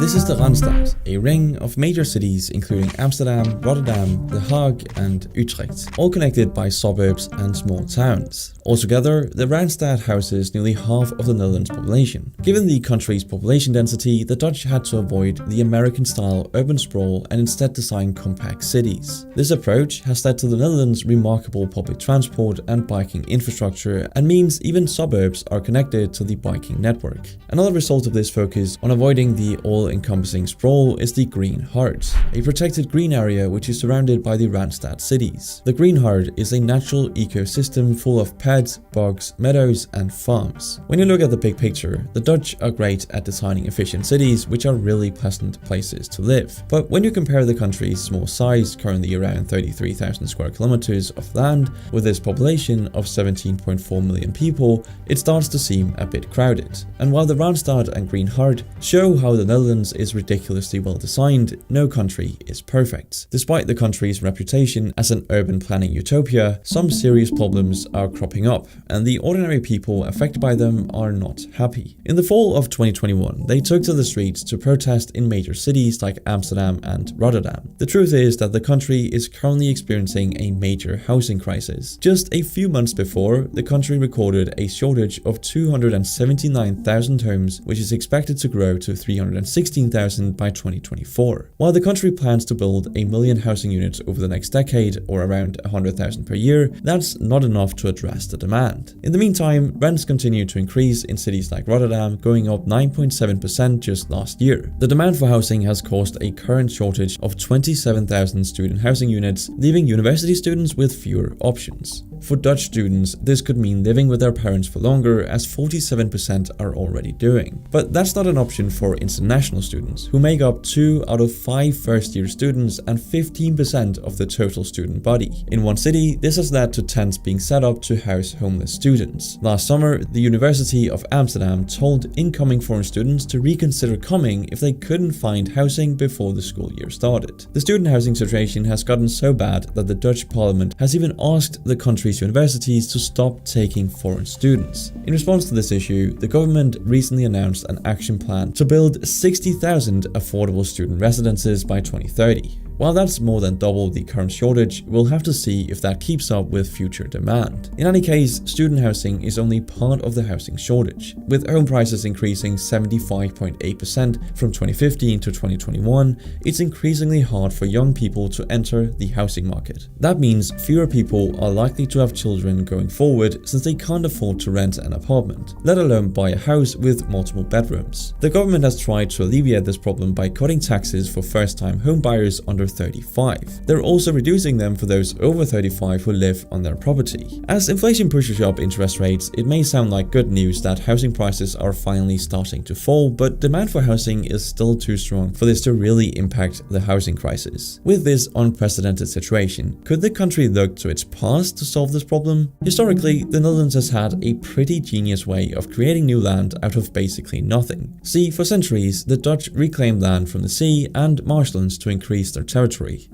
This is the Randstad, a ring of major cities including Amsterdam, Rotterdam, The Hague and Utrecht, all connected by suburbs and small towns. Altogether, the Randstad houses nearly half of the Netherlands population. Given the country's population density, the Dutch had to avoid the American-style urban sprawl and instead design compact cities. This approach has led to the Netherlands' remarkable public transport and biking infrastructure and means even suburbs are connected to the biking network. Another result of this focus on avoiding the all-encompassing sprawl is the Green Heart, a protected green area which is surrounded by the Randstad cities. The Green Heart is a natural ecosystem full of pads, bogs, meadows and farms. When you look at the big picture, the Dutch are great at designing efficient cities which are really pleasant places to live. But when you compare the country's small size, currently around 33,000 square kilometers of land, with its population of 17.4 million people, it starts to seem a bit crowded. And while the Randstad and Green Heart show how the Netherlands is ridiculously well designed, no country is perfect. Despite the country's reputation as an urban planning utopia, some serious problems are cropping up, and the ordinary people affected by them are not happy. In the fall of 2021, they took to the streets to protest in major cities like Amsterdam and Rotterdam. The truth is that the country is currently experiencing a major housing crisis. Just a few months before, the country recorded a shortage of 279,000 homes, which is expected to grow to 316,000 by 2024. While the country plans to build 1 million housing units over the next decade, or around 100,000 per year, that's not enough to address the demand. In the meantime, rents continue to increase in cities like Rotterdam, going up 9.7% just last year. The demand for housing has caused a current shortage of 27,000 student housing units, leaving university students with fewer options. For Dutch students, this could mean living with their parents for longer, as 47% are already doing. But that's not an option for international students, who make up 2 out of 5 first-year students and 15% of the total student body. In one city, this has led to tents being set up to house homeless students. Last summer, the University of Amsterdam told incoming foreign students to reconsider coming if they couldn't find housing before the school year started. The student housing situation has gotten so bad that the Dutch parliament has even asked the country's universities to stop taking foreign students. In response to this issue, the government recently announced an action plan to build 60,000 affordable student residences by 2030. While that's more than double the current shortage, we'll have to see if that keeps up with future demand. In any case, student housing is only part of the housing shortage. With home prices increasing 75.8% from 2015 to 2021, it's increasingly hard for young people to enter the housing market. That means fewer people are likely to have children going forward, since they can't afford to rent an apartment, let alone buy a house with multiple bedrooms. The government has tried to alleviate this problem by cutting taxes for first-time home buyers under 35. They're also reducing them for those over 35 who live on their property. As inflation pushes up interest rates, it may sound like good news that housing prices are finally starting to fall, but demand for housing is still too strong for this to really impact the housing crisis. With this unprecedented situation, could the country look to its past to solve this problem? Historically, the Netherlands has had a pretty genius way of creating new land out of basically nothing. See, for centuries, the Dutch reclaimed land from the sea and marshlands to increase their territory.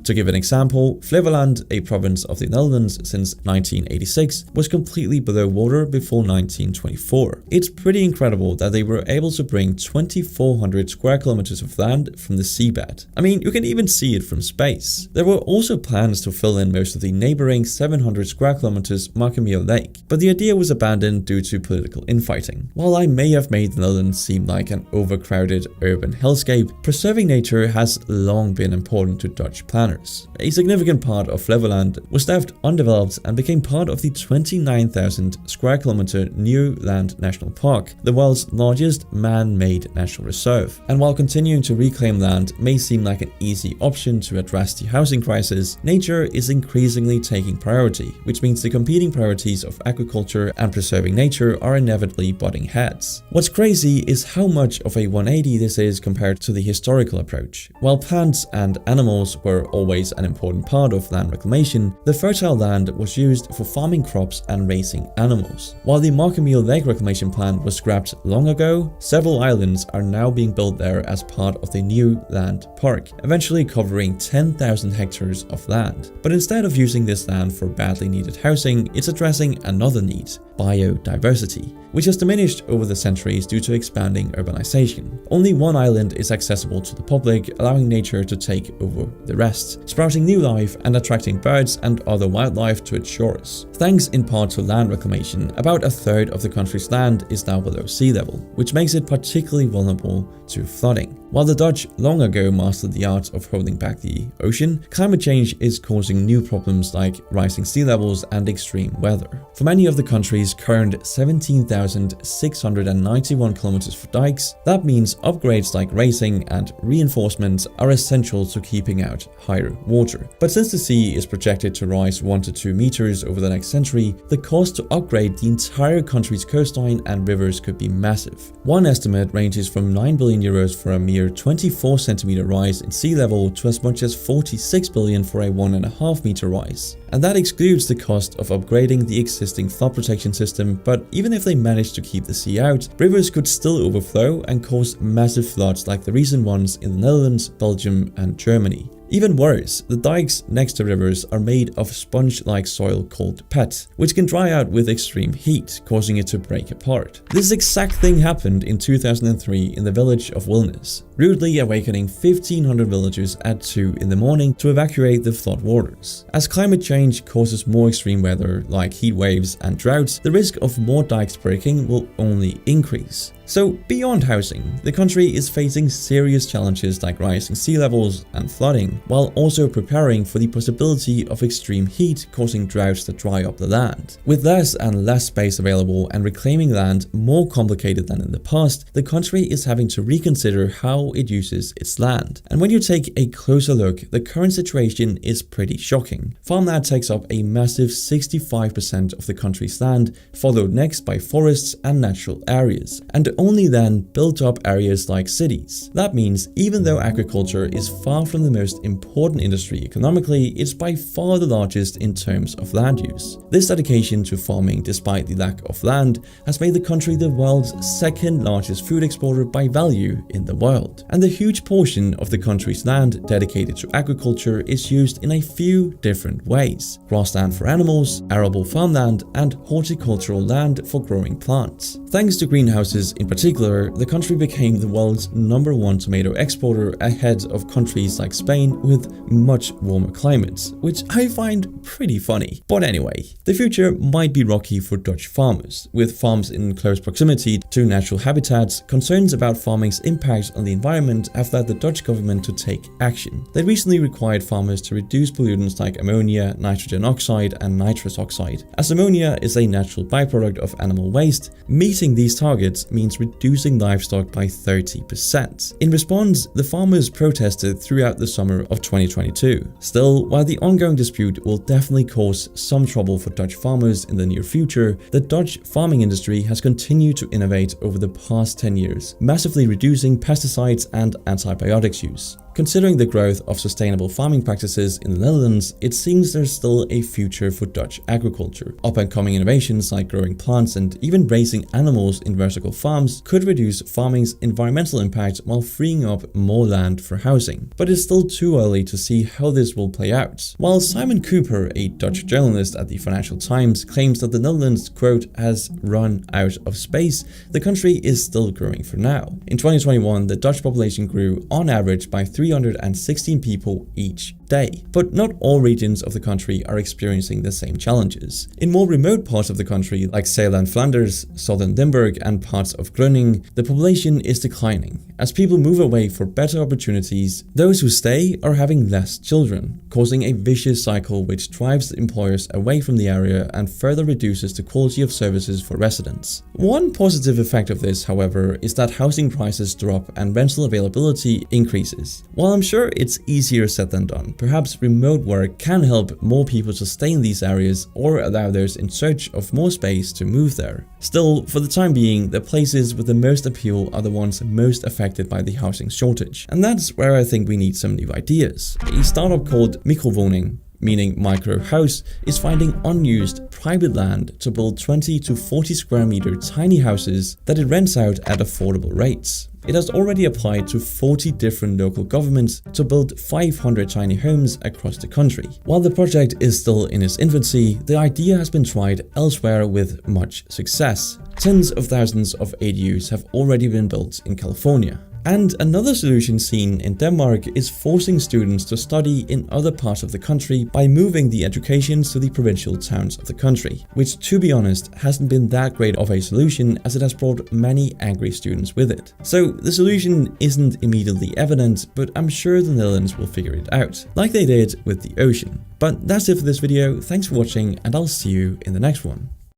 To give an example, Flevoland, a province of the Netherlands since 1986, was completely below water before 1924. It's pretty incredible that they were able to bring 2,400 square kilometers of land from the seabed. I mean, you can even see it from space. There were also plans to fill in most of the neighboring 700 square kilometers Markermeer Lake, but the idea was abandoned due to political infighting. While I may have made the Netherlands seem like an overcrowded urban hellscape, preserving nature has long been important to Dutch planners. A significant part of Flevoland was left undeveloped and became part of the 29,000 square kilometer Nieuwland National Park, the world's largest man-made natural reserve. And while continuing to reclaim land may seem like an easy option to address the housing crisis, nature is increasingly taking priority, which means the competing priorities of agriculture and preserving nature are inevitably butting heads. What's crazy is how much of a 180 this is compared to the historical approach. While plants and animals animals were always an important part of land reclamation, the fertile land was used for farming crops and raising animals. While the Markermeal Lake reclamation plan was scrapped long ago, several islands are now being built there as part of the new land park, eventually covering 10,000 hectares of land. But instead of using this land for badly needed housing, it's addressing another need: biodiversity, which has diminished over the centuries due to expanding urbanization. Only one island is accessible to the public, allowing nature to take over the rest, sprouting new life and attracting birds and other wildlife to its shores. Thanks in part to land reclamation, about a third of the country's land is now below sea level, which makes it particularly vulnerable to flooding. While the Dutch long ago mastered the art of holding back the ocean, climate change is causing new problems like rising sea levels and extreme weather. For many of the country's current 17,691 kilometers for dikes, that means upgrades like raising and reinforcements are essential to keeping out higher water. But since the sea is projected to rise 1 to 2 meters over the next century, the cost to upgrade the entire country's coastline and rivers could be massive. One estimate ranges from 9 billion euros for a mere 24 centimeter rise in sea level to as much as 46 billion for a 1.5 meter rise. And that excludes the cost of upgrading the existing flood protection system, but even if they manage to keep the sea out, rivers could still overflow and cause massive floods like the recent ones in the Netherlands, Belgium and Germany. Even worse, the dikes next to rivers are made of sponge-like soil called peat, which can dry out with extreme heat, causing it to break apart. This exact thing happened in 2003 in the village of Wilnis, rudely awakening 1,500 villagers at 2 in the morning to evacuate the flood waters. As climate change causes more extreme weather like heat waves and droughts, the risk of more dikes breaking will only increase. So beyond housing, the country is facing serious challenges like rising sea levels and flooding, while also preparing for the possibility of extreme heat causing droughts that dry up the land. With less and less space available and reclaiming land more complicated than in the past, the country is having to reconsider how it uses its land. And when you take a closer look, the current situation is pretty shocking. Farmland takes up a massive 65% of the country's land, followed next by forests and natural areas, and only then built up areas like cities. That means even though agriculture is far from the most important industry economically, it's by far the largest in terms of land use. This dedication to farming despite the lack of land has made the country the world's second largest food exporter by value in the world. And the huge portion of the country's land dedicated to agriculture is used in a few different ways: grassland for animals, arable farmland, and horticultural land for growing plants. Thanks to greenhouses in particular, the country became the world's #1 tomato exporter ahead of countries like Spain with much warmer climates, which I find pretty funny. But anyway, the future might be rocky for Dutch farmers. With farms in close proximity to natural habitats, concerns about farming's impact on the environment have led the Dutch government to take action. They recently required farmers to reduce pollutants like ammonia, nitrogen oxide, and nitrous oxide. As ammonia is a natural byproduct of animal waste, meeting these targets means reducing livestock by 30%. In response, the farmers protested throughout the summer of 2022. Still, while the ongoing dispute will definitely cause some trouble for Dutch farmers in the near future, the Dutch farming industry has continued to innovate over the past 10 years, massively reducing pesticides and antibiotics use. Considering the growth of sustainable farming practices in the Netherlands, it seems there's still a future for Dutch agriculture. Up-and-coming innovations like growing plants and even raising animals in vertical farms could reduce farming's environmental impact while freeing up more land for housing. But it's still too early to see how this will play out. While Simon Cooper, a Dutch journalist at the Financial Times, claims that the Netherlands, quote, has run out of space, the country is still growing for now. In 2021, the Dutch population grew on average by 316 people each day. But not all regions of the country are experiencing the same challenges. In more remote parts of the country, like Zeeland, Flanders, southern Limburg, and parts of Groningen, the population is declining. As people move away for better opportunities, those who stay are having less children, causing a vicious cycle which drives employers away from the area and further reduces the quality of services for residents. One positive effect of this, however, is that housing prices drop and rental availability increases. While I'm sure it's easier said than done, perhaps remote work can help more people to stay in these areas or allow those in search of more space to move there. Still, for the time being, the places with the most appeal are the ones most affected by the housing shortage. And that's where I think we need some new ideas. A startup called Mikrowoning, meaning micro house, is finding unused private land to build 20 to 40 square meter tiny houses that it rents out at affordable rates. It has already applied to 40 different local governments to build 500 tiny homes across the country. While the project is still in its infancy, the idea has been tried elsewhere with much success. Tens of thousands of ADUs have already been built in California. And another solution seen in Denmark is forcing students to study in other parts of the country by moving the educations to the provincial towns of the country, which, to be honest, hasn't been that great of a solution as it has brought many angry students with it. So the solution isn't immediately evident, but I'm sure the Netherlands will figure it out, like they did with the ocean. But that's it for this video, thanks for watching, and I'll see you in the next one.